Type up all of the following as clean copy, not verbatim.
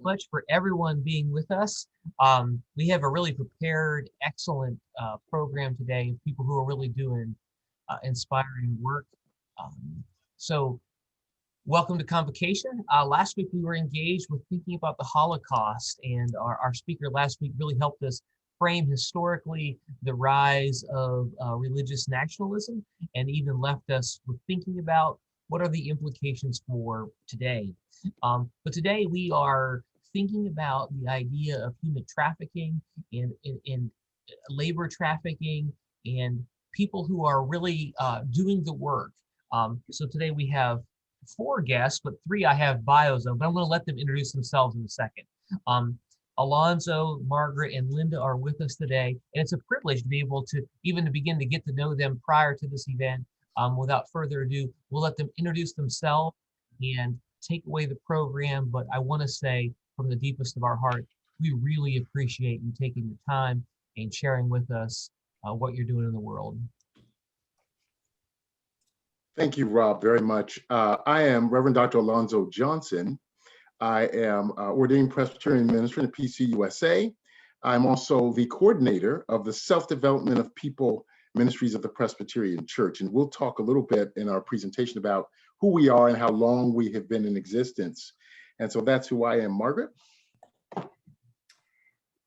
much for everyone being with us. We have a really prepared, excellent program today of people who are really doing inspiring work. So welcome to Convocation. Last week we were engaged with thinking about the Holocaust, and our speaker last week really helped us frame historically the rise of religious nationalism, and even left us with thinking about what are the implications for today. But today we are thinking about the idea of human trafficking and labor trafficking and people who are really doing the work. So today we have 4 guests, but 3 I have bios of, but I'm going to let them introduce themselves in a second. Alonzo, Margret, and Linda are with us today, and it's a privilege to be able to even to begin to get to know them prior to this event. Without further ado, we'll let them introduce themselves and take away the program, but I want to say from the deepest of our heart, we really appreciate you taking your time and sharing with us what you're doing in the world. Thank you, Rob, very much. I am Reverend Dr. Alonzo Johnson. I am ordained Presbyterian minister in the PCUSA. I'm also the coordinator of the Self-Development of People Ministries of the Presbyterian Church. And we'll talk a little bit in our presentation about who we are and how long we have been in existence. And so that's who I am. Margret?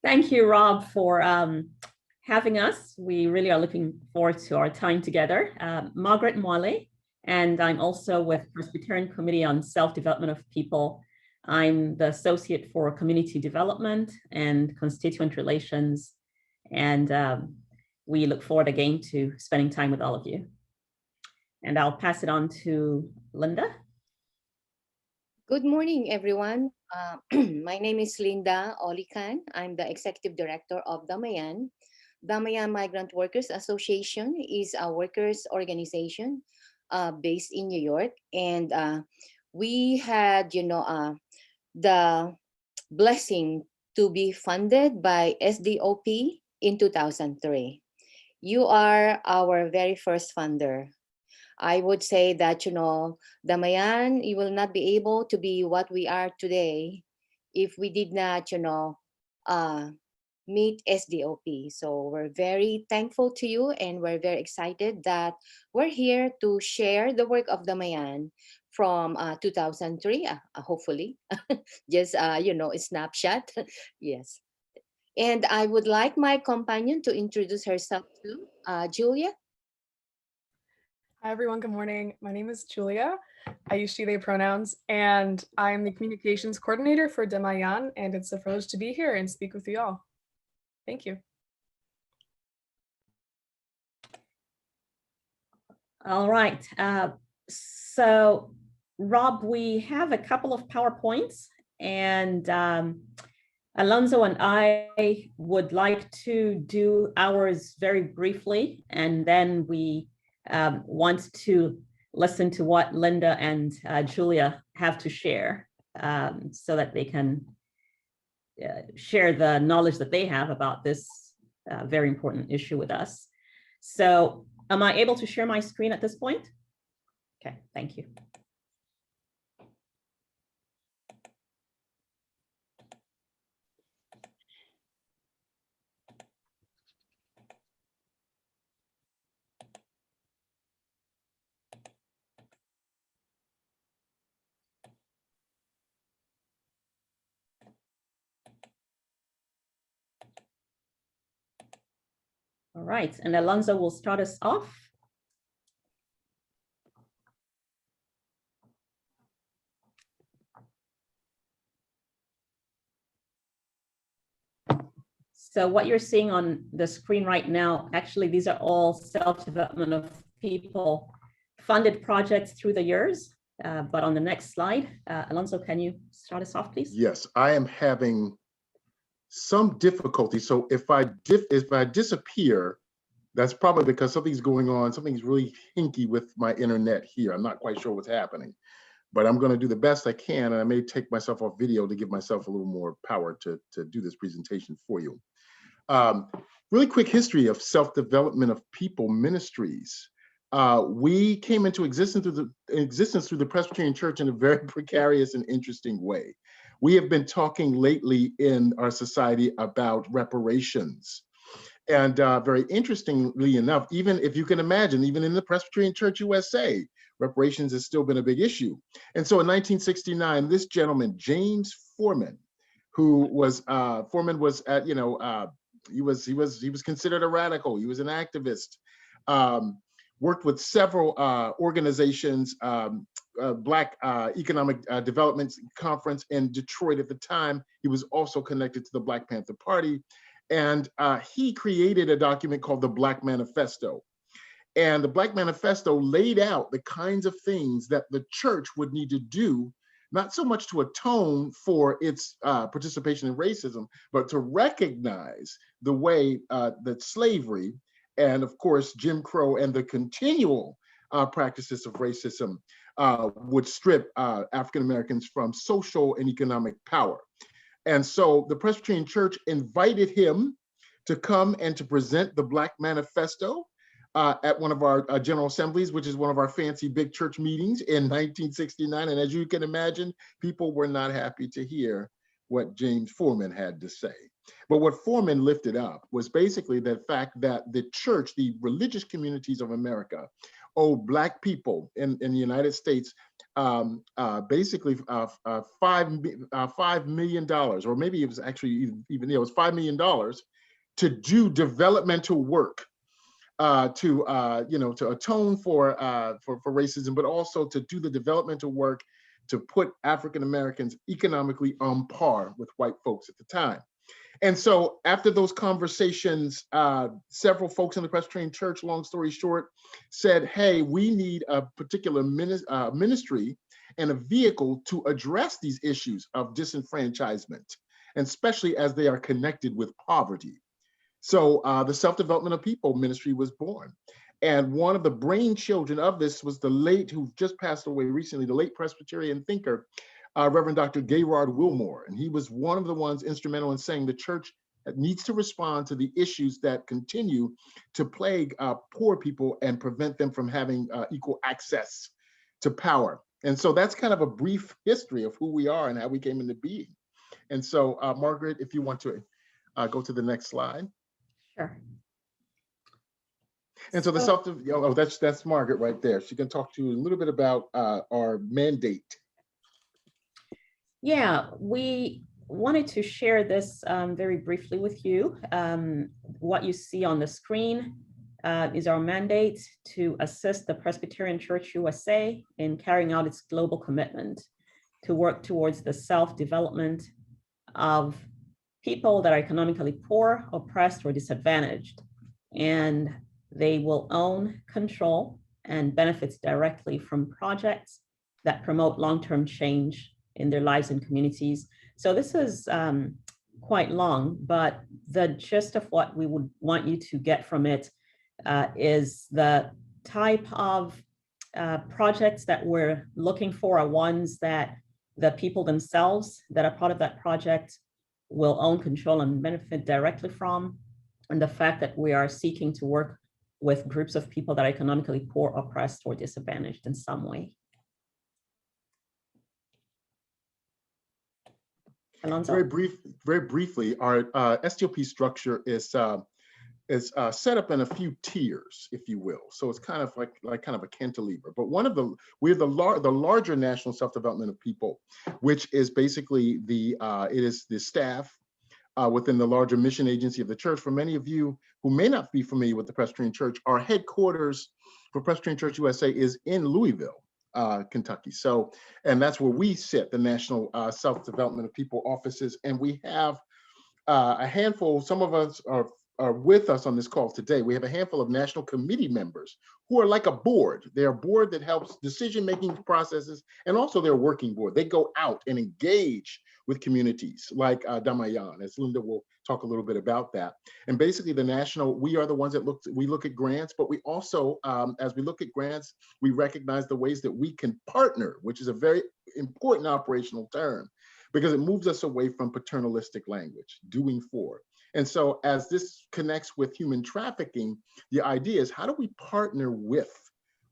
Thank you, Rob, for having us. We really are looking forward to our time together. Margret Mwale, and I'm also with Presbyterian Committee on Self-Development of People. I'm the Associate for Community Development and Constituent Relations, and we look forward again to spending time with all of you. And I'll pass it on to Linda. Good morning, everyone. My name is Linda Oalican. I'm the Executive Director of Damayan. Damayan Migrant Workers Association is a workers organization based in New York. And we had, the blessing to be funded by SDOP in 2003. You are our very first funder. I would say that, Damayan, you will not be able to be what we are today if we did not, meet SDOP. So we're very thankful to you, and we're very excited that we're here to share the work of Damayan from 2003, hopefully, just, a snapshot. Yes. And I would like my companion to introduce herself too, Julia. Hi, everyone. Good morning. My name is Julia. I use she, they pronouns, and I'm the communications coordinator for Damayan, and it's a privilege to be here and speak with you all. Thank you. All right. So, Rob, we have a couple of PowerPoints, and Alonzo and I would like to do ours very briefly, and then we want to listen to what Linda and Julia have to share, so that they can share the knowledge that they have about this very important issue with us. So am I able to share my screen at this point? Okay, thank you. All right, and Alonzo will start us off. So what you're seeing on the screen right now, actually, these are all self-development of people funded projects through the years. But on the next slide, Alonzo, can you start us off, please? Yes, I am having some difficulty. So if I disappear, that's probably because something's going on. Something's really hinky with my internet here. I'm not quite sure what's happening, but I'm going to do the best I can, and I may take myself off video to give myself a little more power to do this presentation for you. Really quick history of Self-Development of People Ministries. We came into existence through the Presbyterian Church in a very precarious and interesting way. we have been talking lately in our society about reparations. And very interestingly enough, even if you can imagine, even in the Presbyterian Church USA, reparations has still been a big issue. And so in 1969, this gentleman, James Foreman, who was Foreman was at, he was considered a radical. He was an activist. Worked with several organizations, Black Economic Development Conference in Detroit at the time. He was also connected to the Black Panther Party. And he created a document called the Black Manifesto. And the Black Manifesto laid out the kinds of things that the church would need to do, not so much to atone for its participation in racism, but to recognize the way that slavery and, of course, Jim Crow and the continual practices of racism would strip African Americans from social and economic power. And so the Presbyterian Church invited him to come and to present the Black Manifesto at one of our General Assemblies, which is one of our fancy big church meetings in 1969. And as you can imagine, people were not happy to hear what James Foreman had to say. But what Foreman lifted up was basically the fact that the church, the religious communities of America, owe Black people in the United States basically $5 million, or maybe it was actually even it was $5 million to do developmental work to atone for racism, but also to do the developmental work to put African Americans economically on par with white folks at the time. And so after those conversations, several folks in the Presbyterian Church, long story short, said, hey, we need a particular ministry and a vehicle to address these issues of disenfranchisement, and especially as they are connected with poverty. So the Self-Development of People ministry was born. And one of the brain children of this was the late, who just passed away recently, the late Presbyterian thinker, Reverend Dr. Gaylord Wilmore. And he was one of the ones instrumental in saying the church needs to respond to the issues that continue to plague poor people and prevent them from having equal access to power. And so that's kind of a brief history of who we are and how we came into being. And so, Margret, if you want to go to the next slide. Sure. And so the that's Margret right there. She can talk to you a little bit about our mandate. Yeah, we wanted to share this very briefly with you. What you see on the screen is our mandate to assist the Presbyterian Church USA in carrying out its global commitment to work towards the self-development of people that are economically poor, oppressed, or disadvantaged. And they will own, control, and benefit directly from projects that promote long-term change in their lives and communities. So this is quite long, but the gist of what we would want you to get from it is the type of projects that we're looking for are ones that the people themselves that are part of that project will own, control, and benefit directly from, and the fact that we are seeking to work with groups of people that are economically poor, oppressed, or disadvantaged in some way. Alonzo? Very briefly, our STOP structure is set up in a few tiers, if you will. So it's kind of like kind of a cantilever. But we're the larger national self-development of people, which is basically it is the staff within the larger mission agency of the church. For many of you who may not be familiar with the Presbyterian Church, our headquarters for Presbyterian Church USA is in Louisville, Kentucky. So, and that's where we sit, the National Self-Development of People offices. And we have a handful, some of us are with us on this call today. We have a handful of national committee members who are like a board. They're a board that helps decision-making processes, and also they're a working board. They go out and engage with communities like Damayan, as Linda will talk a little bit about that. And basically we are the ones that look at grants, but we also, as we look at grants, we recognize the ways that we can partner, which is a very important operational term, because it moves us away from paternalistic language, doing for. And so as this connects with human trafficking, the idea is, how do we partner with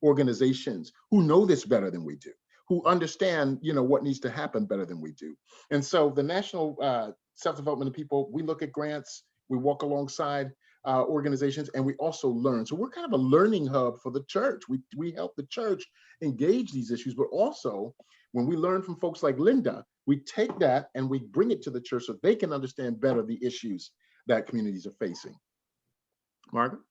organizations who know this better than we do, who understand, what needs to happen better than we do. And so the National Self-Development of People, we look at grants, we walk alongside organizations, and we also learn. So we're kind of a learning hub for the church. We help the church engage these issues, but also when we learn from folks like Linda, we take that and we bring it to the church so they can understand better the issues that communities are facing. Margaret?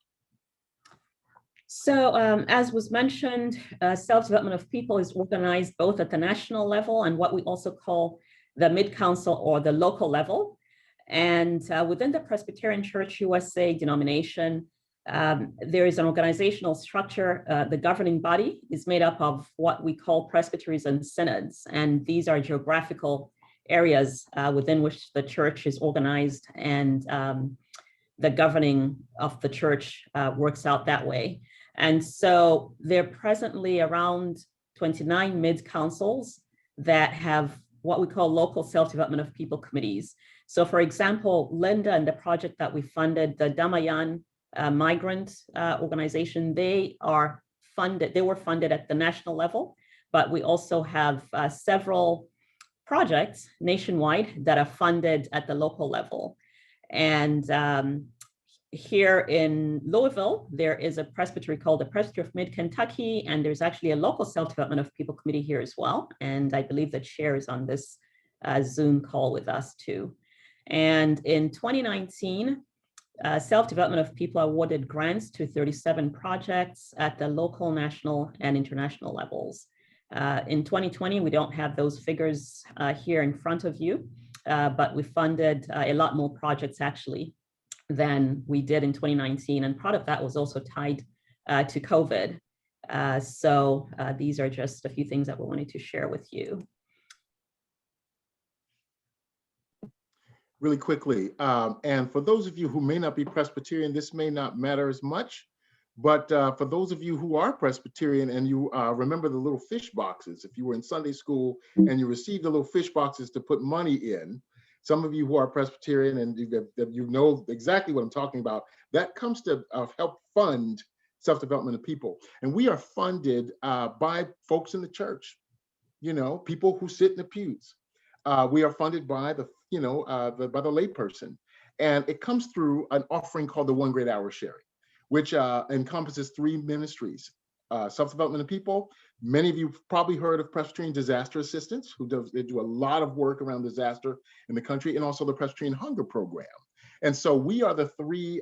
So as was mentioned, self-development of people is organized both at the national level and what we also call the mid-council or the local level. And within the Presbyterian Church USA denomination, there is an organizational structure. The governing body is made up of what we call presbyteries and synods. And these are geographical areas within which the church is organized, and the governing of the church works out that way. And so there are presently around 29 mid-councils that have what we call local self-development of people committees. So for example, Linda and the project that we funded, the Damayan migrant organization, they were funded at the national level, but we also have several projects nationwide that are funded at the local level. And here in Louisville, there is a presbytery called the Presbytery of Mid-Kentucky, and there's actually a local self-development of people committee here as well. And I believe the chair is on this Zoom call with us too. And in 2019, self-development of people awarded grants to 37 projects at the local, national, and international levels. In 2020, we don't have those figures here in front of you, but we funded a lot more projects actually than we did in 2019. And part of that was also tied to COVID. So these are just a few things that we wanted to share with you. Really quickly, and for those of you who may not be Presbyterian, this may not matter as much, but for those of you who are Presbyterian and you remember the little fish boxes, if you were in Sunday school and you received the little fish boxes to put money in, some of you who are Presbyterian and you know exactly what I'm talking about, that comes to help fund self-development of people. And we are funded by folks in the church, people who sit in the pews. We are funded by the layperson. And it comes through an offering called the One Great Hour Sharing, which encompasses 3 ministries. Self-development of people. Many of you have probably heard of Presbyterian Disaster Assistance, they do a lot of work around disaster in the country, and also the Presbyterian Hunger Program. And so we are the 3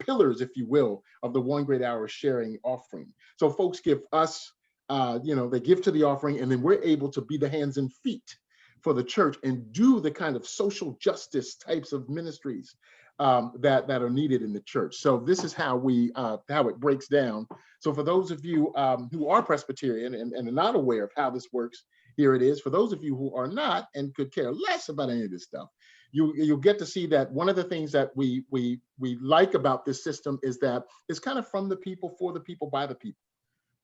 pillars, if you will, of the One Great Hour Sharing offering. So folks give us, they give to the offering, and then we're able to be the hands and feet for the church and do the kind of social justice types of ministries that are needed in the church. So this is how it breaks down. So for those of you who are Presbyterian and are not aware of how this works, here it is. For those of you who are not and could care less about any of this stuff, you'll get to see that one of the things that we like about this system is that it's kind of from the people, for the people, by the people,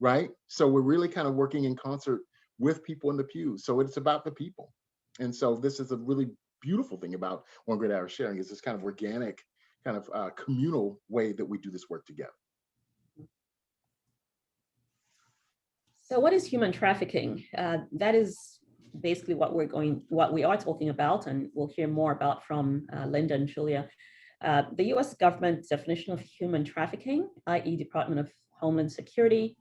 right? So we're really kind of working in concert with people in the pews. So it's about the people. And so this is a really beautiful thing about One Great Hour Sharing, is this kind of organic, kind of communal way that we do this work together. So what is human trafficking? That is basically what we are talking about, and we'll hear more about from Linda and Julia. The US government definition of human trafficking, i.e. Department of Homeland Security,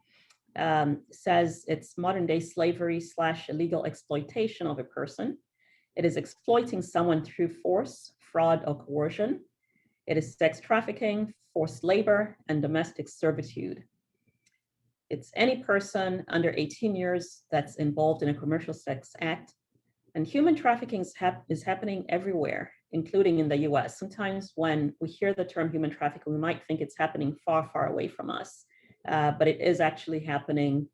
says it's modern day slavery / illegal exploitation of a person. It is exploiting someone through force, fraud, or coercion. It is sex trafficking, forced labor, and domestic servitude. It's any person under 18 years that's involved in a commercial sex act. And human trafficking is happening everywhere, including in the US. Sometimes when we hear the term human trafficking, we might think it's happening far, far away from us. But it is actually happening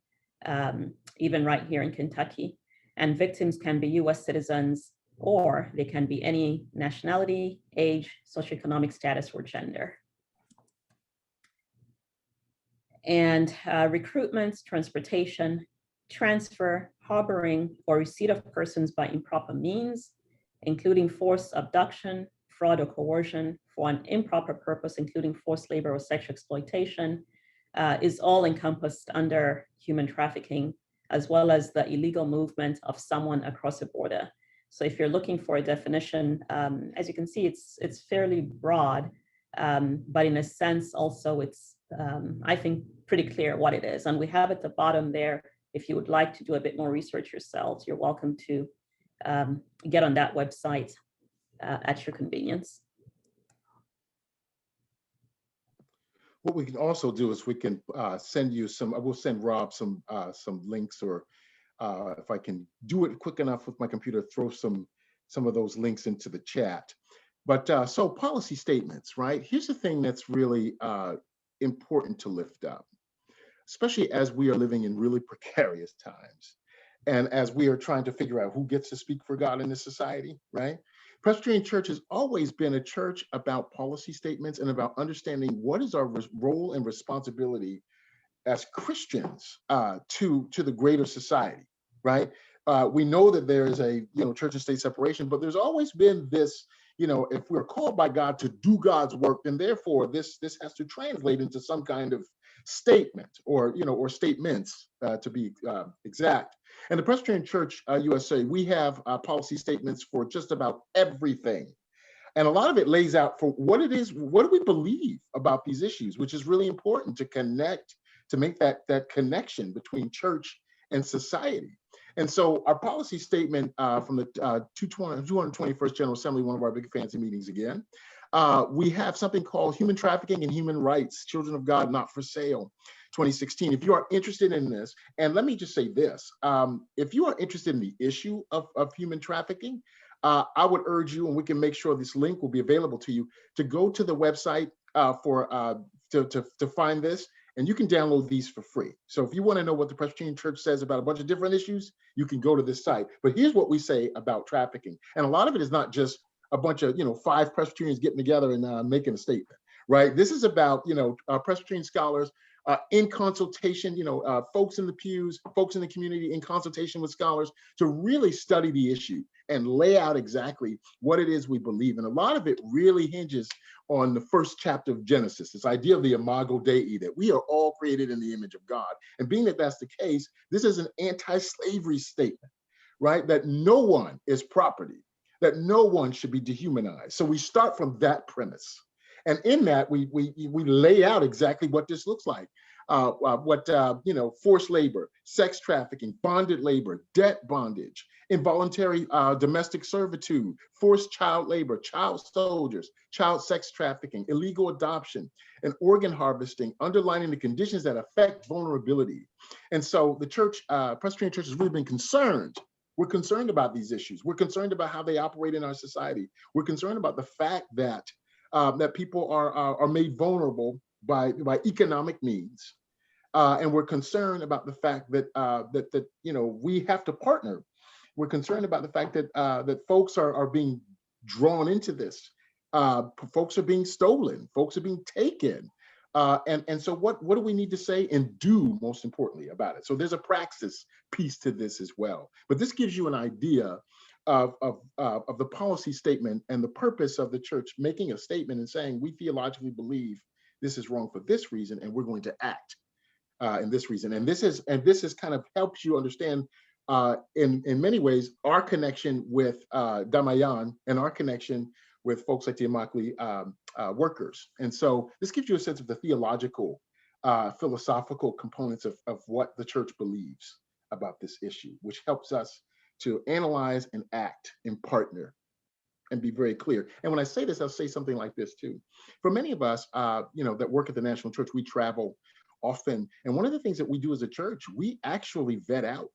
even right here in Kentucky. And victims can be US citizens, or they can be any nationality, age, socioeconomic status, or gender. And recruitment, transportation, transfer, harboring, or receipt of persons by improper means, including forced abduction, fraud, or coercion for an improper purpose, including forced labor or sexual exploitation, is all encompassed under human trafficking as well as the illegal movement of someone across a border. So if you're looking for a definition, as you can see, it's fairly broad, but in a sense also it's, I think, pretty clear what it is. And we have at the bottom there, if you would like to do a bit more research yourselves, you're welcome to get on that website at your convenience. What we can also do is we can send you some, I will send Rob some links, or if I can do it quick enough with my computer, throw some of those links into the chat. But so policy statements, right? Here's the thing that's really important to lift up, especially as we are living in really precarious times. And as we are trying to figure out who gets to speak for God in this society, right? Presbyterian Church has always been a church about policy statements and about understanding what is our role and responsibility as Christians to the greater society, right? We know that there is a church and state separation, but there's always been this, if we're called by God to do God's work, then therefore this has to translate into some kind of statement or statements to be exact. And the Presbyterian Church USA, we have policy statements for just about everything. And a lot of it lays out for what it is, what do we believe about these issues, which is really important to connect, to make that connection between church and society. And so our policy statement from the 221st General Assembly, one of our big fancy meetings again, we have something called Human Trafficking and Human Rights, Children of God Not for Sale, 2016. If you are interested in this, and let me just say this, if you are interested in the issue of human trafficking, I would urge you, and we can make sure this link will be available to you, to go to the website to find this, and you can download these for free. So if you want to know what the Presbyterian Church says about a bunch of different issues, you can go to this site. But here's what we say about trafficking. And a lot of it is not just a bunch of 5 Presbyterians getting together and making a statement, right? This is about Presbyterian scholars in consultation, folks in the pews, folks in the community in consultation with scholars to really study the issue and lay out exactly what it is we believe. And a lot of it really hinges on the first chapter of Genesis, this idea of the imago Dei, that we are all created in the image of God. And being that that's the case, this is an anti-slavery statement, right? That no one is property, that no one should be dehumanized. So we start from that premise. And in that, we lay out exactly what this looks like. Forced labor, sex trafficking, bonded labor, debt bondage, involuntary domestic servitude, forced child labor, child soldiers, child sex trafficking, illegal adoption, and organ harvesting, underlining the conditions that affect vulnerability. And so the church, Presbyterian Church, has really been concerned. We're concerned about these issues. We're concerned about how they operate in our society. We're concerned about the fact that people are made vulnerable by economic means, and we're concerned about the fact that we have to partner. We're concerned about the fact that folks are being drawn into this. Folks are being stolen. Folks are being taken. And so what do we need to say and do, most importantly, about it? So there's a praxis piece to this as well. But this gives you an idea of the policy statement and the purpose of the church making a statement and saying, we theologically believe this is wrong for this reason, and we're going to act in this reason. And this is kind of helps you understand in many ways our connection with Damayan and our connection with folks like the Immokalee workers. And so this gives you a sense of the theological, philosophical components of what the church believes about this issue, which helps us to analyze and act and partner and be very clear. And when I say this, I'll say something like this too. For many of us, that work at the National Church, we travel often. And one of the things that we do as a church, we actually vet out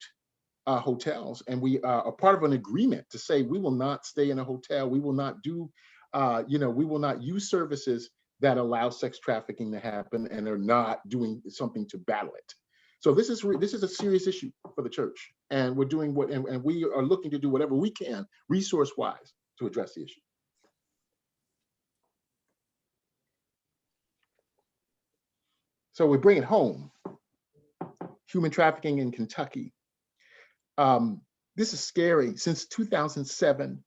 hotels, and we are part of an agreement to say we will not stay in a hotel. We will not do, we will not use services that allow sex trafficking to happen and are not doing something to battle it. So this is a serious issue for the church, and we're doing and we are looking to do whatever we can, resource-wise, to address the issue. So we bring it home. Human trafficking in Kentucky. This is scary. Since 2007,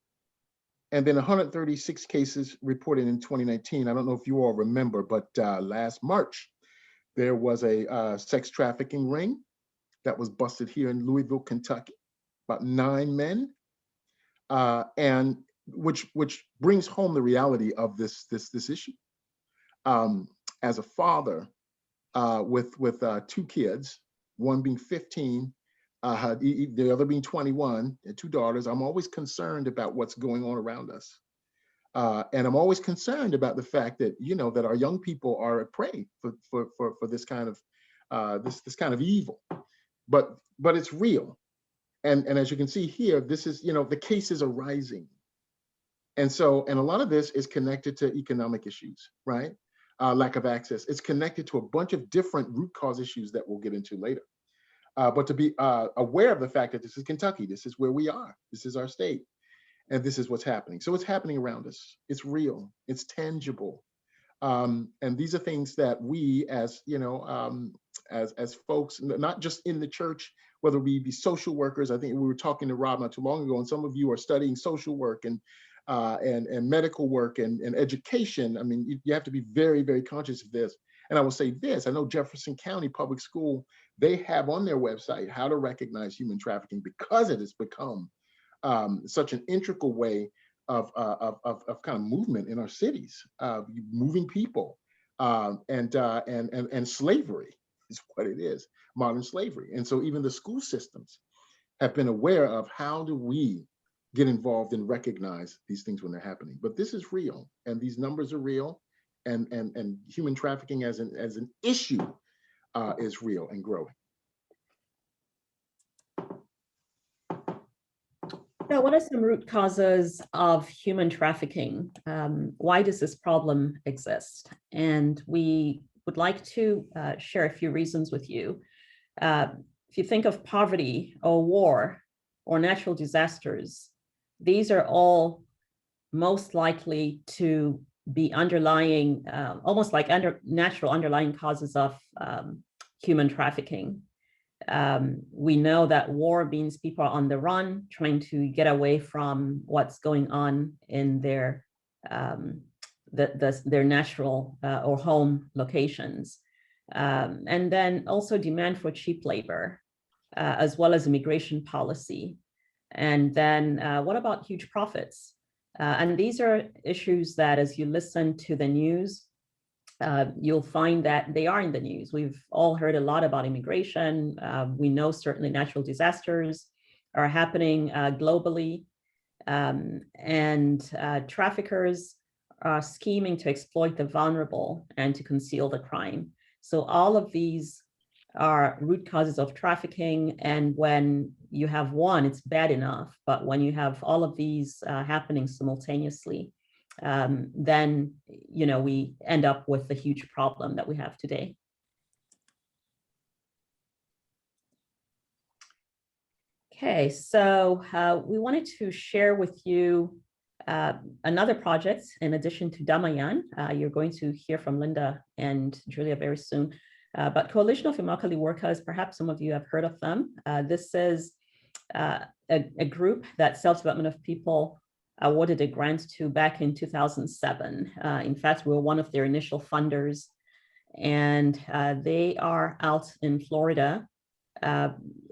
and then 136 cases reported in 2019. I don't know if you all remember, but last March, there was a sex trafficking ring that was busted here in Louisville, Kentucky, about 9 men, and which brings home the reality of this issue. As a father with 2 kids, one being 15, the other being 21, and 2 daughters, I'm always concerned about what's going on around us. And I'm always concerned about the fact that, that our young people are a prey for this kind of this kind of evil. But it's real. And as you can see here, this is, the cases are rising. And a lot of this is connected to economic issues, right? Lack of access. It's connected to a bunch of different root cause issues that we'll get into later. But to be aware of the fact that this is Kentucky, this is where we are, this is our state, and this is what's happening. So it's happening around us. It's real, it's tangible. And these are things that we as folks, not just in the church, whether we be social workers. I think we were talking to Rob not too long ago, and some of you are studying social work and medical work and education. I mean, you have to be very, very conscious of this. And I will say this, I know Jefferson County Public School, they have on their website how to recognize human trafficking, because it has become such an integral way of kind of movement in our cities, moving people, and slavery is what it is, modern slavery. And so even the school systems have been aware of how do we get involved and recognize these things when they're happening. But this is real, and these numbers are real, and human trafficking as an issue is real and growing. So what are some root causes of human trafficking? Why does this problem exist? And we would like to share a few reasons with you. If you think of poverty or war or natural disasters, these are all most likely to be underlying, almost like natural underlying causes of human trafficking. We know that war means people are on the run, trying to get away from what's going on in their natural or home locations. And then also demand for cheap labor, as well as immigration policy. And then what about huge profits? And these are issues that, as you listen to the news, you'll find that they are in the news. We've all heard a lot about immigration. We know certainly natural disasters are happening globally. And traffickers are scheming to exploit the vulnerable and to conceal the crime. So all of these are root causes of trafficking. And when you have one, it's bad enough. But when you have all of these happening simultaneously, then we end up with the huge problem that we have today. Okay, so we wanted to share with you another project in addition to Damayan. You're going to hear from Linda and Julia very soon. But Coalition of Immokalee Workers, perhaps some of you have heard of them. This is a group that Self-Development of People awarded a grant to back in 2007. In fact, we were one of their initial funders, and they are out in Florida.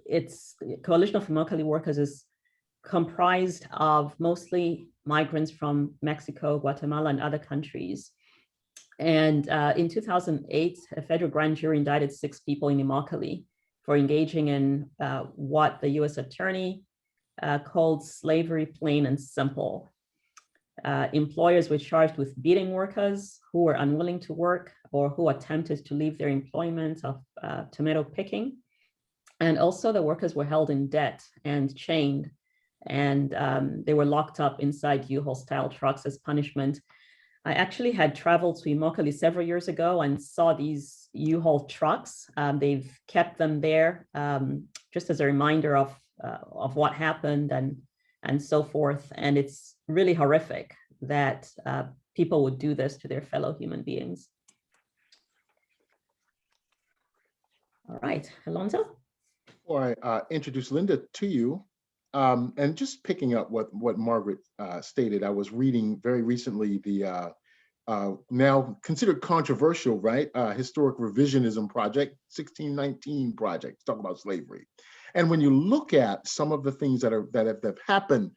It's Coalition of Immokalee Workers is comprised of mostly migrants from Mexico, Guatemala, and other countries. And in 2008, a federal grand jury indicted 6 people in Immokalee for engaging in what the U.S. attorney called slavery plain and simple. Employers were charged with beating workers who were unwilling to work or who attempted to leave their employment of tomato picking. And also the workers were held in debt and chained, and they were locked up inside U-Haul style trucks as punishment. I actually had traveled to Immokalee several years ago and saw these U-Haul trucks. They've kept them there just as a reminder of what happened and so forth. And it's really horrific that people would do this to their fellow human beings. All right, Alonzo? Before I introduce Linda to you, and just picking up what Margret stated, I was reading very recently the now considered controversial, right? Historic revisionism project, 1619 project, talk about slavery. And when you look at some of the things that have happened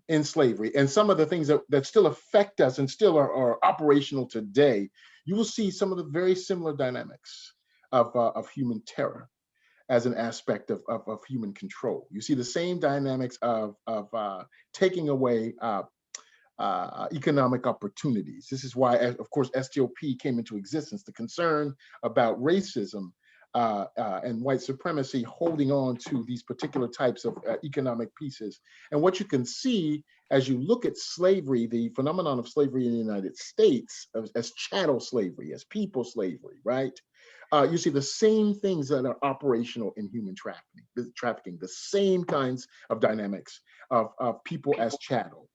in slavery, and some of the things that still affect us and still are operational today, you will see some of the very similar dynamics of human terror as an aspect of human control. You see the same dynamics of taking away economic opportunities. This is why, of course, STOP came into existence, the concern about racism and white supremacy holding on to these particular types of economic pieces. And what you can see as you look at slavery, the phenomenon of slavery in the United States as chattel slavery, as people slavery, right? You see the same things that are operational in human trafficking, the same kinds of dynamics of people as chattel.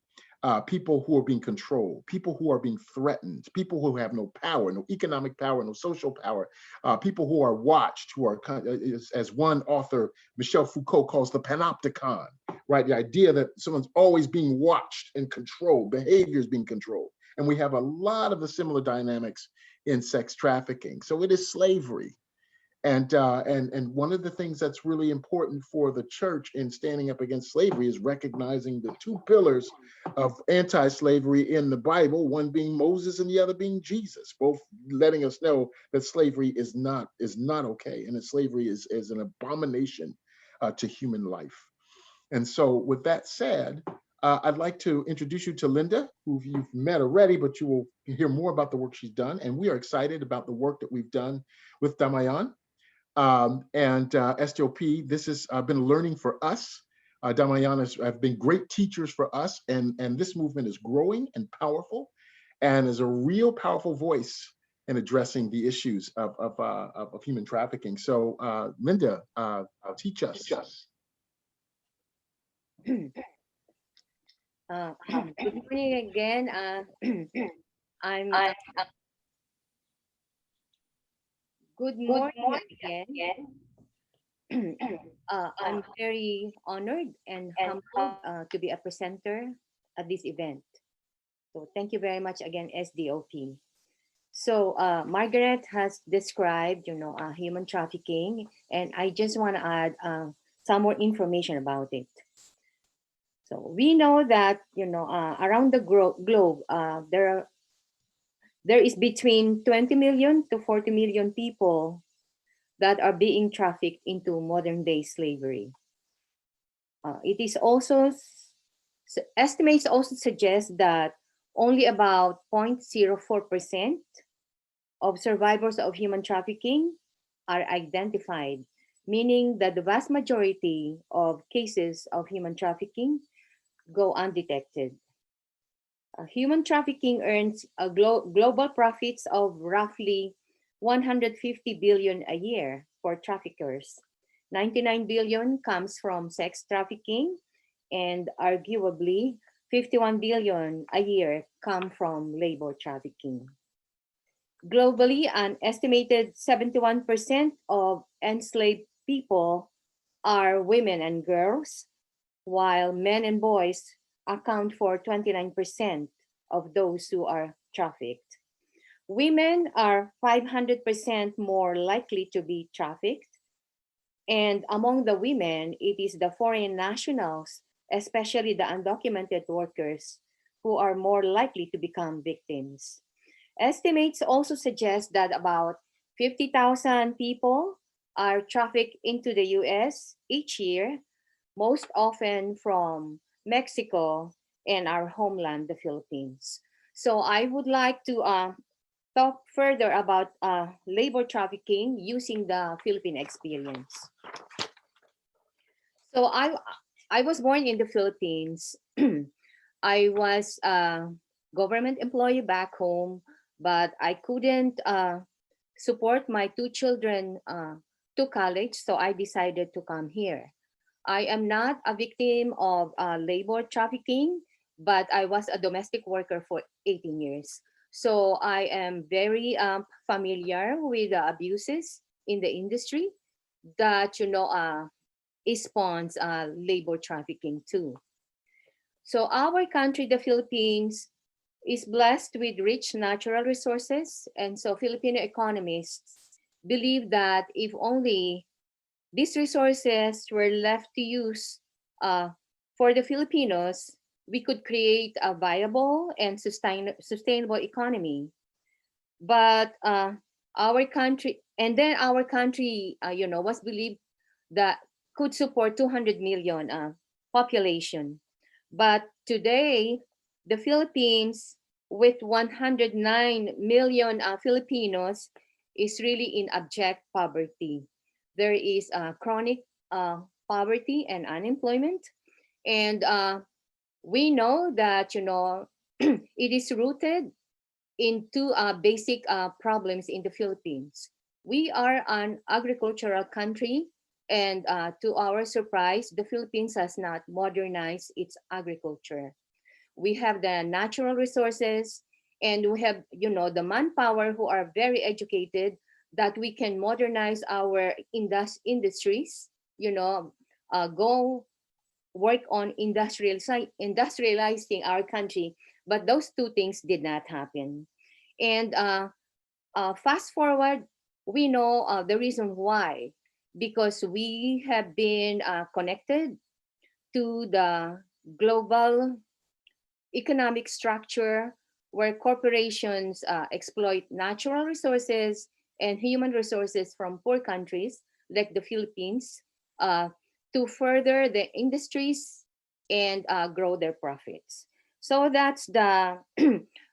People who are being controlled, people who are being threatened, people who have no power, no economic power, no social power, people who are watched, who are, as one author, Michel Foucault, calls the panopticon, right? The idea that someone's always being watched and controlled, behavior is being controlled. And we have a lot of the similar dynamics in sex trafficking. So it is slavery. And one of the things that's really important for the church in standing up against slavery is recognizing the two pillars of anti-slavery in the Bible, one being Moses and the other being Jesus, both letting us know that slavery is not okay, and that slavery is an abomination to human life. And so with that said, I'd like to introduce you to Linda, who you've met already, but you will hear more about the work she's done. And we are excited about the work that we've done with Damayan. And STOP, this has been learning for us. Damayan have been great teachers for us, and this movement is growing and powerful, and is a real powerful voice in addressing the issues of human trafficking. So Linda, teach us. Good morning again. Good morning again. I'm very honored and humbled to be a presenter at this event. So thank you very much again, SDOP. So Margaret has described, human trafficking, and I just want to add some more information about it. So we know that, around the globe, there is between 20 million to 40 million people that are being trafficked into modern day slavery. It is also, estimates also suggest that only about 0.04% of survivors of human trafficking are identified, meaning that the vast majority of cases of human trafficking go undetected. Human trafficking earns global profits of roughly 150 billion a year for traffickers. 99 billion comes from sex trafficking, and arguably 51 billion a year come from labor trafficking. Globally, an estimated 71% of enslaved people are women and girls, while men and boys account for 29% of those who are trafficked. Women are 500% more likely to be trafficked. And among the women, it is the foreign nationals, especially the undocumented workers, who are more likely to become victims. Estimates also suggest that about 50,000 people are trafficked into the US each year, most often from Mexico and our homeland, the Philippines. So I would like to talk further about labor trafficking using the Philippine experience. So I was born in the Philippines. I was a government employee back home, but I couldn't support my two children to college, so I decided to come here. I am not a victim of labor trafficking, but I was a domestic worker for 18 years. So I am very familiar with the abuses in the industry that, spawns labor trafficking too. So our country, the Philippines, is blessed with rich natural resources. And so Filipino economists believe that if only these resources were left to use for the Filipinos, we could create a viable and sustainable economy. But our country, was believed that could support 200 million population. But today, the Philippines, with 109 million Filipinos, is really in abject poverty. There is chronic poverty and unemployment. And we know that, it is rooted in two basic problems in the Philippines. We are an agricultural country, and to our surprise, the Philippines has not modernized its agriculture. We have the natural resources, and we have, the manpower who are very educated, that we can modernize our industries, go work on industrializing our country. But those two things did not happen. And fast forward, we know the reason why, because we have been connected to the global economic structure where corporations exploit natural resources and human resources from poor countries like the Philippines to further the industries and grow their profits. So that's the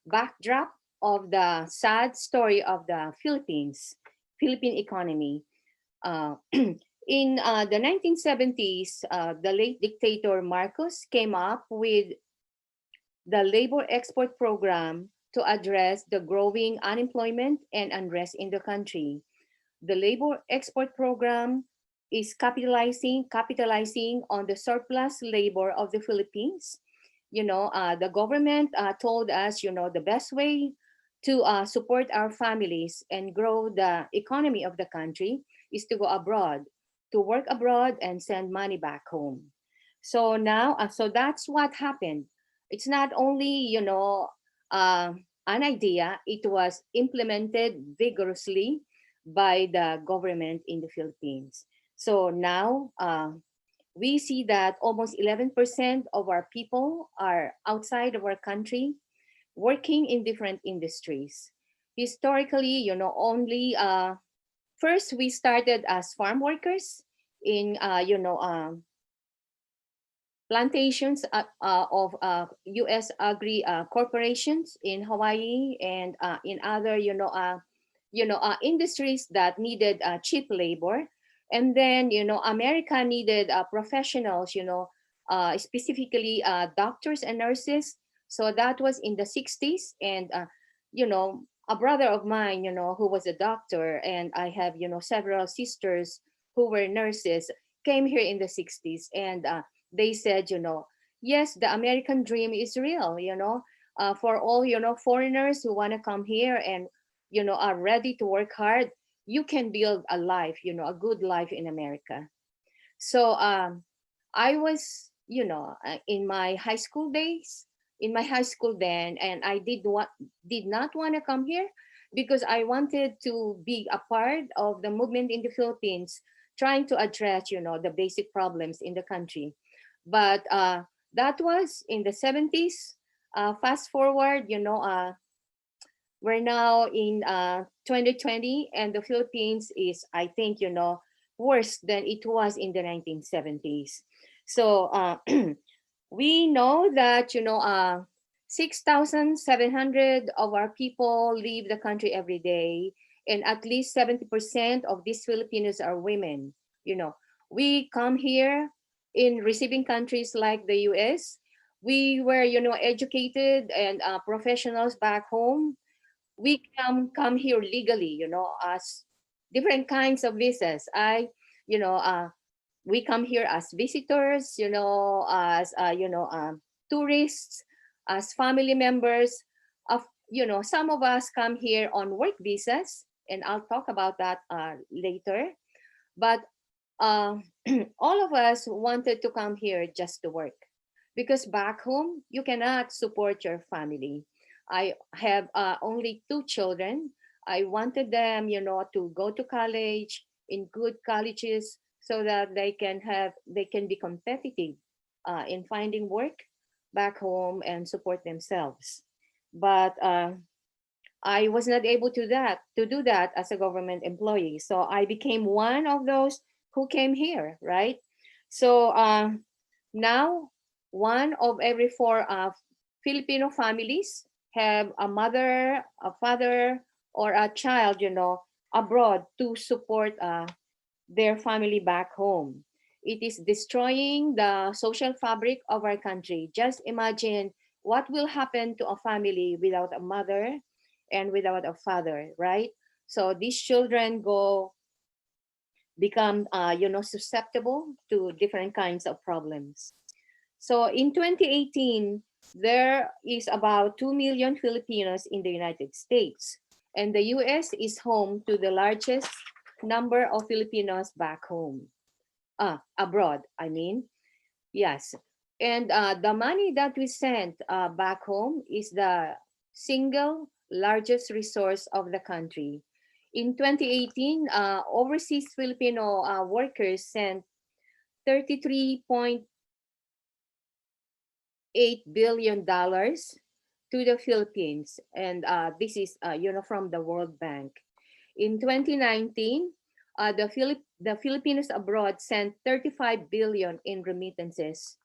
backdrop of the sad story of the Philippine economy. In the 1970s, the late dictator Marcos came up with the labor export program to address the growing unemployment and unrest in the country. The labor export program is capitalizing on the surplus labor of the Philippines. The government told us, the best way to support our families and grow the economy of the country is to go abroad, to work abroad and send money back home. So now, so that's what happened. It's not only, an idea, it was implemented vigorously by the government in the Philippines. So now we see that almost 11% of our people are outside of our country working in different industries. Historically, only first we started as farm workers in, plantations of U.S. agri corporations in Hawaii and in other, industries that needed cheap labor. And then, America needed professionals, specifically doctors and nurses. So that was in the 60s. And, a brother of mine, who was a doctor, and I have, several sisters who were nurses, came here in the 60s. And they said, yes, the American dream is real, for all, foreigners who want to come here and, are ready to work hard, you can build a life, a good life in America. So I was, in my high school days, then, and I did not want to come here because I wanted to be a part of the movement in the Philippines, trying to address, the basic problems in the country. But that was in the 70s. Fast forward, we're now in 2020, and the Philippines is, I think, worse than it was in the 1970s. So we know that, 6,700 of our people leave the country every day, and at least 70% of these Filipinos are women. We come here in receiving countries like the US. We were, educated and professionals back home. We come here legally, as different kinds of visas. We come here as visitors, as tourists, as family members. Of some of us come here on work visas, and I'll talk about that later. But all of us wanted to come here just to work, because back home you cannot support your family. I have only 2 children. I wanted them, to go to college in good colleges so that they can be competitive in finding work back home and support themselves. But I was not able to do that as a government employee. So I became one of those who came here, right? So now 1 of every 4 Filipino families have a mother, a father, or a child, abroad to support their family back home. It is destroying the social fabric of our country. Just imagine what will happen to a family without a mother and without a father, right? So these children become, susceptible to different kinds of problems. So in 2018, there is about 2 million Filipinos in the United States, and the US is home to the largest number of Filipinos back home, abroad, I mean. Yes. And the money that we sent back home is the single largest resource of the country. In 2018, overseas Filipino workers sent $33.8 billion to the Philippines. And this is, from the World Bank. In 2019, the Filipinos abroad sent 35 billion in remittances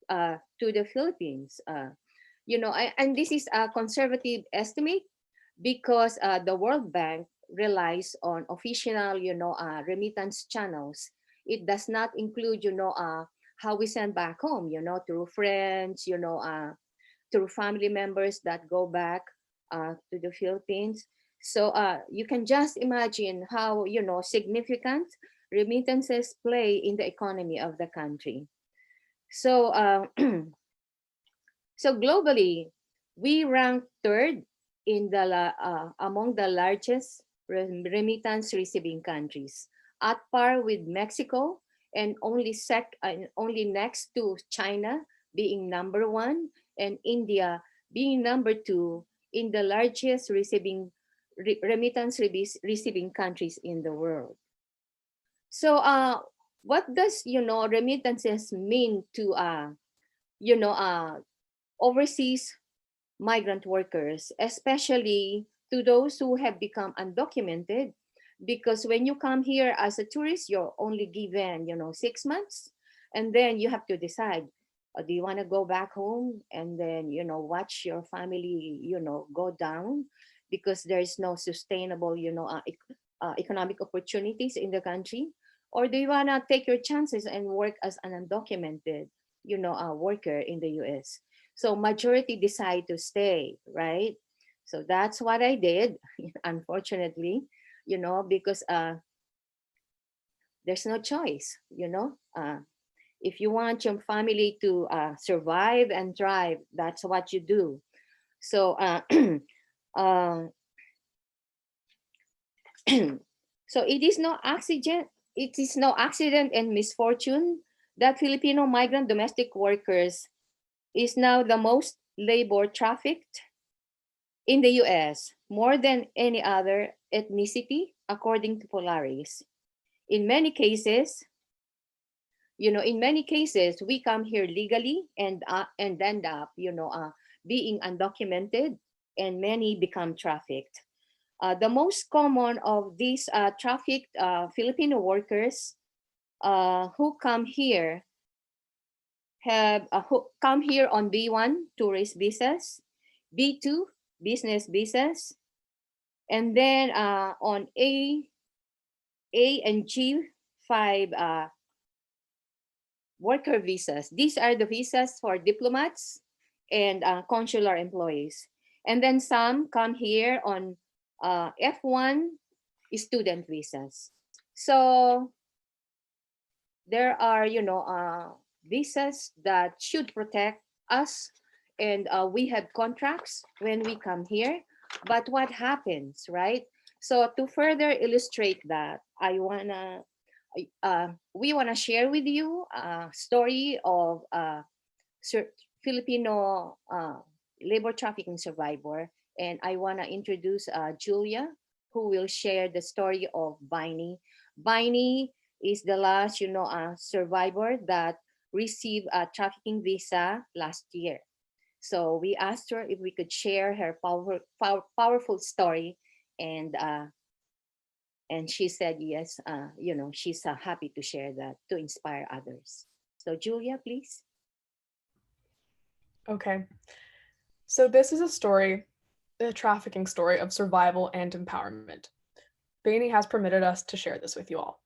to the Philippines. And this is a conservative estimate because the World Bank relies on official, remittance channels. It does not include, how we send back home, through friends, through family members that go back to the Philippines. So you can just imagine how, significant remittances play in the economy of the country. So, so globally, we rank 3rd in among the largest remittance receiving countries, at par with Mexico, and only next to China being number 1, and India being number 2 in the largest remittance receiving countries in the world. So what does remittances mean to overseas migrant workers, especially to those who have become undocumented? Because when you come here as a tourist, you're only given 6 months, and then you have to decide, do you want to go back home and then watch your family go down because there is no sustainable economic opportunities in the country? Or do you want to take your chances and work as an undocumented worker in the US? So majority decide to stay, right? So that's what I did, unfortunately, because there's no choice. If you want your family to survive and thrive, that's what you do. So so it is no accident. It is no accident and misfortune that Filipino migrant domestic workers is now the most labor trafficked in the US, more than any other ethnicity, according to Polaris. In many cases, we come here legally and end up, being undocumented, and many become trafficked. The most common of these trafficked Filipino workers who come here who come here on B1 tourist visas, B2 business visas, and then on A and G5 worker visas. These are the visas for diplomats and consular employees. And then some come here on F1 student visas. So there are, visas that should protect us, and we have contracts when we come here. But what happens, right? So to further illustrate that, we wanna share with you a story of Filipino labor trafficking survivor. And I want to introduce Julia, who will share the story of Biney. Biney is the last, survivor that received a trafficking visa last year. So we asked her if we could share her powerful story, and she said yes. She's happy to share that to inspire others. So Julia, please. Okay, so this is a story, a trafficking story of survival and empowerment. Bainey has permitted us to share this with you all.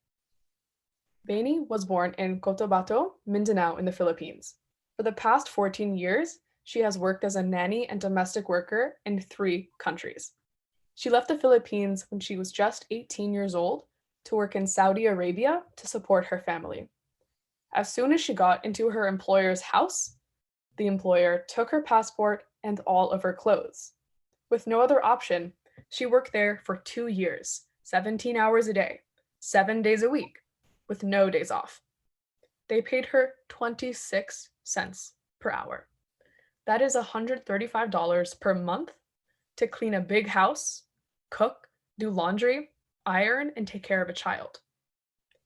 Bainey was born in Cotabato, Mindanao in the Philippines. For the past 14 years, she has worked as a nanny and domestic worker in 3 countries. She left the Philippines when she was just 18 years old to work in Saudi Arabia to support her family. As soon as she got into her employer's house, the employer took her passport and all of her clothes. With no other option, she worked there for 2 years, 17 hours a day, 7 days a week, with no days off. They paid her 26 cents per hour. That is $135 per month to clean a big house, cook, do laundry, iron, and take care of a child.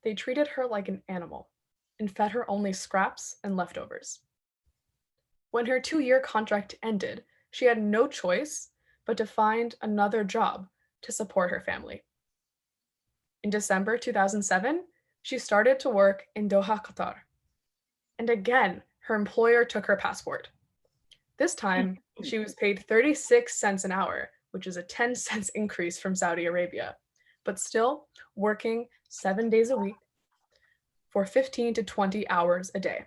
They treated her like an animal and fed her only scraps and leftovers. When her 2-year contract ended, she had no choice but to find another job to support her family. In December 2007, she started to work in Doha, Qatar. And again, her employer took her passport. This time, she was paid 36 cents an hour, which is a 10 cents increase from Saudi Arabia, but still working 7 days a week for 15 to 20 hours a day.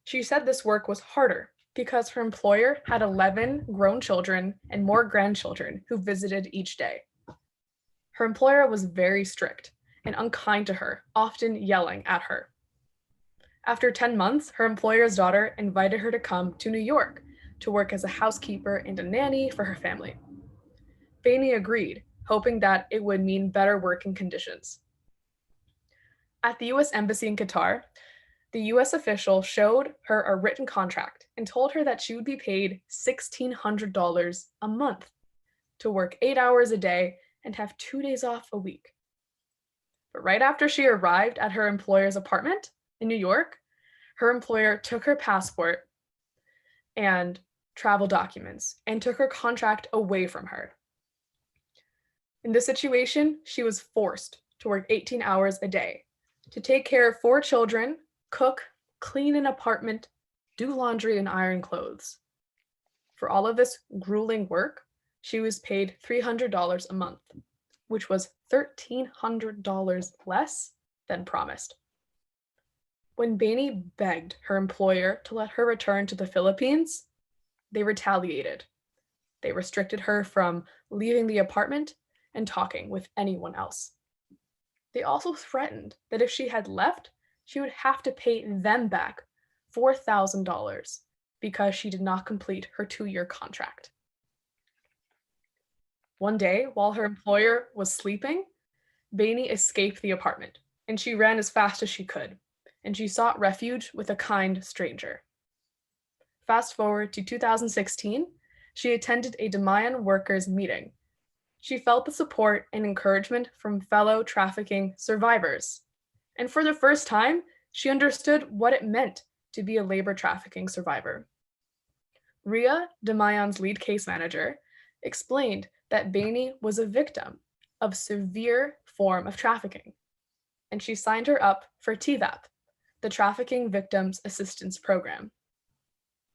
She said this work was harder because her employer had 11 grown children and more grandchildren who visited each day. Her employer was very strict and unkind to her, often yelling at her. After 10 months, her employer's daughter invited her to come to New York to work as a housekeeper and a nanny for her family. Bainey agreed, hoping that it would mean better working conditions. At the US Embassy in Qatar, the US official showed her a written contract and told her that she would be paid $1,600 a month to work 8 hours a day and have 2 days off a week. But right after she arrived at her employer's apartment in New York, her employer took her passport and travel documents and took her contract away from her. In this situation, she was forced to work 18 hours a day to take care of 4 children, cook, clean an apartment, do laundry, and iron clothes. For all of this grueling work, she was paid $300 a month, which was $1,300 less than promised. When Bainey begged her employer to let her return to the Philippines, they retaliated. They restricted her from leaving the apartment and talking with anyone else. They also threatened that if she had left, she would have to pay them back $4,000 because she did not complete her 2-year contract. One day, while her employer was sleeping, Bainey escaped the apartment, and she ran as fast as she could, and she sought refuge with a kind stranger. Fast forward to 2016, she attended a Damayan workers' meeting. She felt the support and encouragement from fellow trafficking survivors. And for the first time, she understood what it meant to be a labor trafficking survivor. Ria, Damayan's lead case manager, explained that Bainey was a victim of severe form of trafficking, and she signed her up for TVAP, the Trafficking Victims Assistance Program.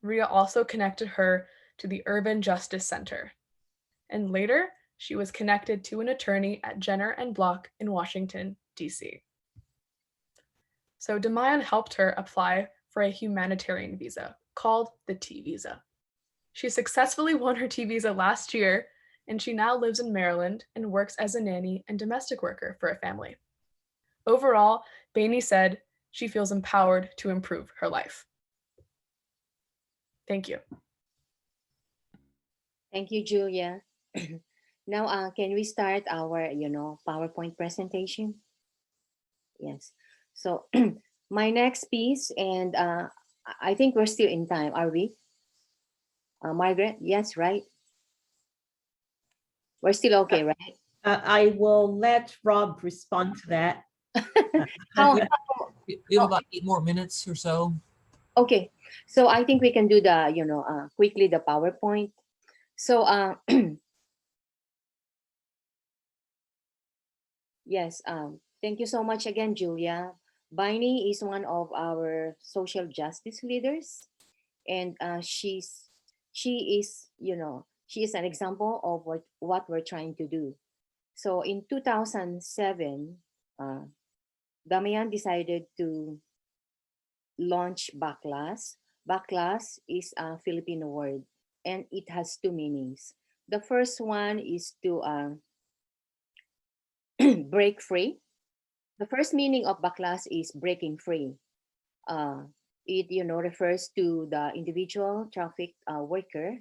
Ria also connected her to the Urban Justice Center, and later she was connected to an attorney at Jenner and Block in Washington, D.C. So Damayan helped her apply for a humanitarian visa called the T visa. She successfully won her T visa last year, and she now lives in Maryland and works as a nanny and domestic worker for a family. Overall, Bainey said she feels empowered to improve her life. Thank you. Thank you, Julia. Now, can we start our, PowerPoint presentation? Yes. So my next piece, and I think we're still in time, are we? Margaret, yes, right? We're still okay, right? I will let Rob respond to that. How, We have about 8 more minutes or so. okay, so I think we can do the, quickly the PowerPoint. So, yes, thank you so much again, Julia. Baini is one of our social justice leaders, and she is, she is an example of what we're trying to do. So in 2007, Damayan decided to launch Baklas. Baklas is a Filipino word, and it has two meanings. The first one is to break free. The first meaning of Baklas is breaking free. It refers to the individual trafficked worker,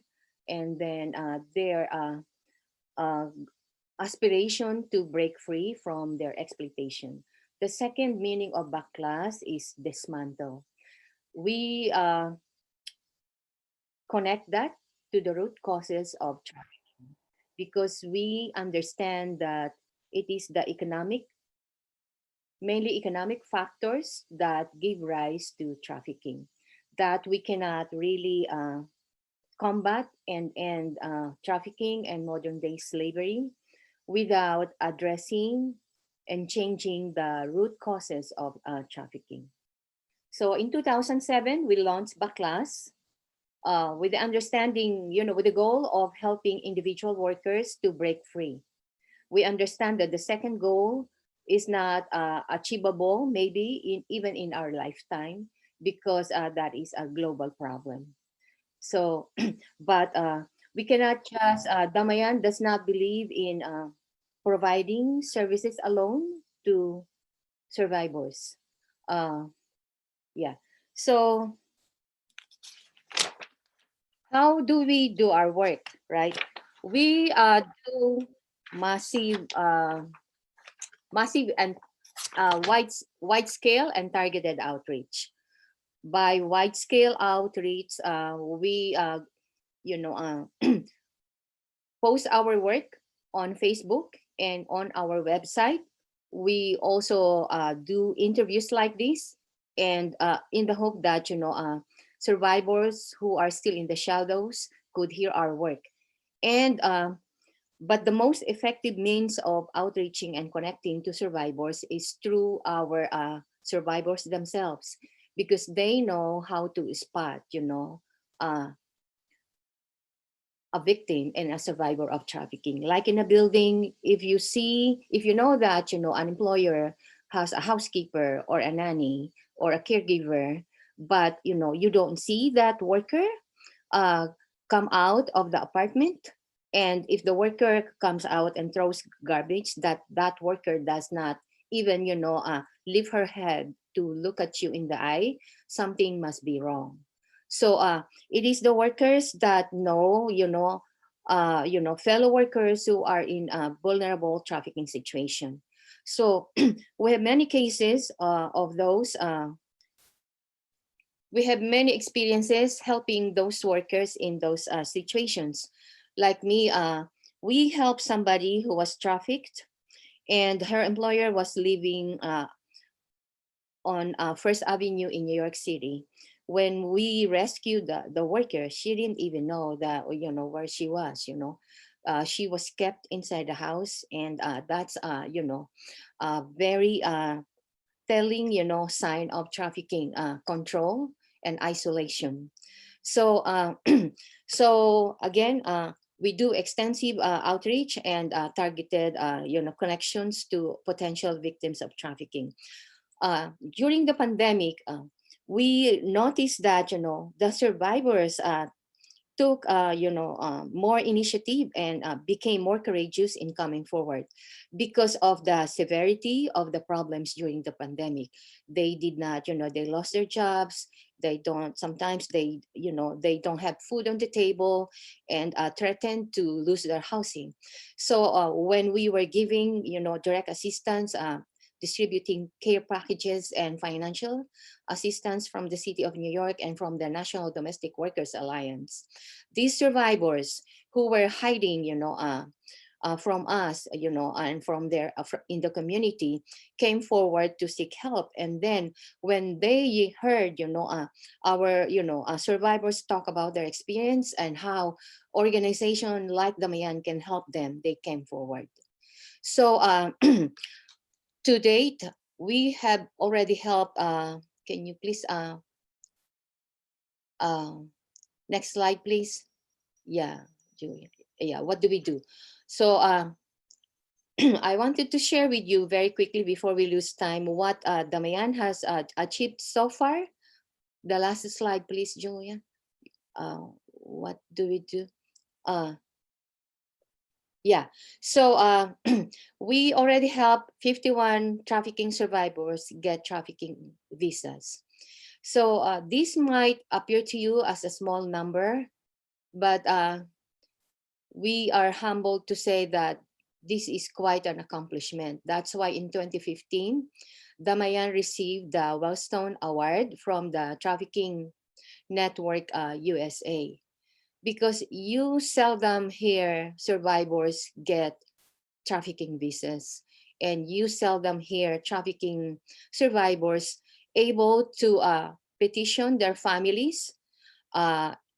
and then their aspiration to break free from their exploitation. The second meaning of Baklas is dismantle. We connect that to the root causes of trafficking because we understand that it is the mainly economic factors that give rise to trafficking, that we cannot really combat and end trafficking and modern day slavery without addressing and changing the root causes of trafficking. So in 2007, we launched Baklas with the understanding, with the goal of helping individual workers to break free. We understand that the second goal is not achievable, maybe even in our lifetime, because that is a global problem. So, but we cannot just, Damayan does not believe in providing services alone to survivors. Yeah. So how do we do our work, right? We do massive, massive and wide scale and targeted outreach. By wide scale outreach, we post our work on Facebook and on our website. We also do interviews like this, and in the hope that survivors who are still in the shadows could hear our work. And but the most effective means of outreaching and connecting to survivors is through our survivors themselves, because they know how to spot, a victim and a survivor of trafficking. Like in a building, if you know that, an employer has a housekeeper or a nanny or a caregiver, but, you don't see that worker come out of the apartment. And if the worker comes out and throws garbage, that worker does not even, lift her head to look at you in the eye, something must be wrong. So it is the workers that know, fellow workers who are in a vulnerable trafficking situation. So we have many cases of those. We have many experiences helping those workers in those situations. Like me, we helped somebody who was trafficked, and her employer was living on First Avenue in New York City. When we rescued the worker, she didn't even know that, where she was, she was kept inside the house, and that's, very telling, sign of trafficking, control and isolation. So, so again, we do extensive outreach and targeted, connections to potential victims of trafficking. During the pandemic, we noticed that the survivors took more initiative and became more courageous in coming forward because of the severity of the problems during the pandemic. They did not, they lost their jobs. They don't, sometimes they don't have food on the table, and threatened to lose their housing. So when we were giving direct assistance, distributing care packages and financial assistance from the City of New York and from the National Domestic Workers Alliance, these survivors who were hiding, from us, and from their in the community, came forward to seek help. And then when they heard, our, survivors talk about their experience and how organization like Damayan can help them, they came forward. So to date, we have already helped. Can you please next slide, please? Yeah, Julia. Yeah, what do we do? So I wanted to share with you very quickly before we lose time what Damayan has achieved so far. The last slide, please, Julia. What do we do? Yeah, so we already helped 51 trafficking survivors get trafficking visas. So this might appear to you as a small number, but we are humbled to say that this is quite an accomplishment. That's why in 2015, Damayan received the Wellstone Award from the Trafficking Network USA, because you seldom hear survivors get trafficking visas, and you seldom hear trafficking survivors able to petition their families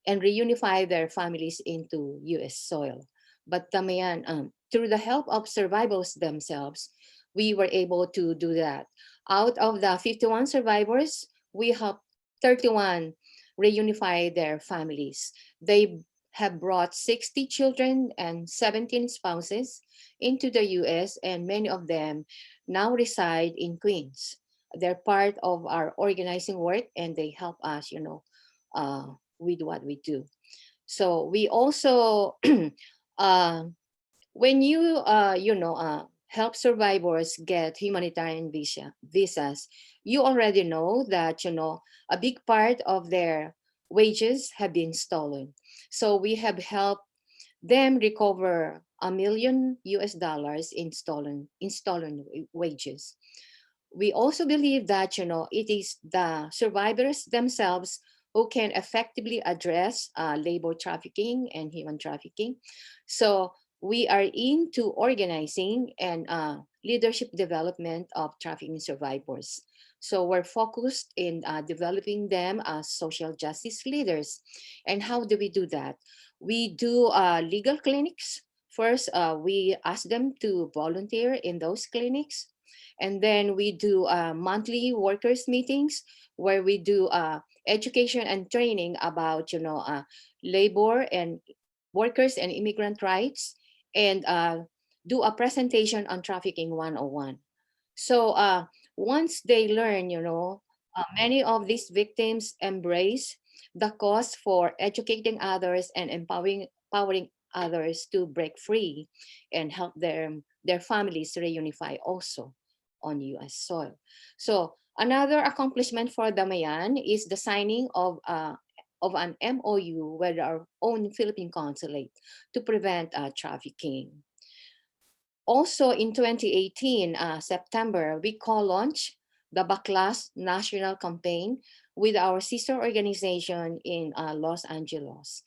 and reunify their families into US soil. But Damayan, through the help of survivors themselves, we were able to do that. Out of the 51 survivors, we helped 31 reunify their families. They have brought 60 children and 17 spouses into the US, and many of them now reside in Queens. They're part of our organizing work, and they help us, with what we do. So we also, when you, help survivors get humanitarian visas, you already know that, a big part of their wages have been stolen. So we have helped them recover $1 million in stolen wages. We also believe that, it is the survivors themselves who can effectively address labor trafficking and human trafficking. So we are into organizing and leadership development of trafficking survivors. So we're focused in developing them as social justice leaders. And how do we do that? We do legal clinics. First, we ask them to volunteer in those clinics. And then we do monthly workers meetings where we do education and training about, labor and workers and immigrant rights, and do a presentation on Trafficking 101. So once they learn, many of these victims embrace the cause for educating others and empowering others to break free and help their families reunify also on US soil. So another accomplishment for Damayan is the signing of an MOU with our own Philippine consulate to prevent trafficking. Also in 2018, September, we co-launched the Baklas National Campaign with our sister organization in Los Angeles,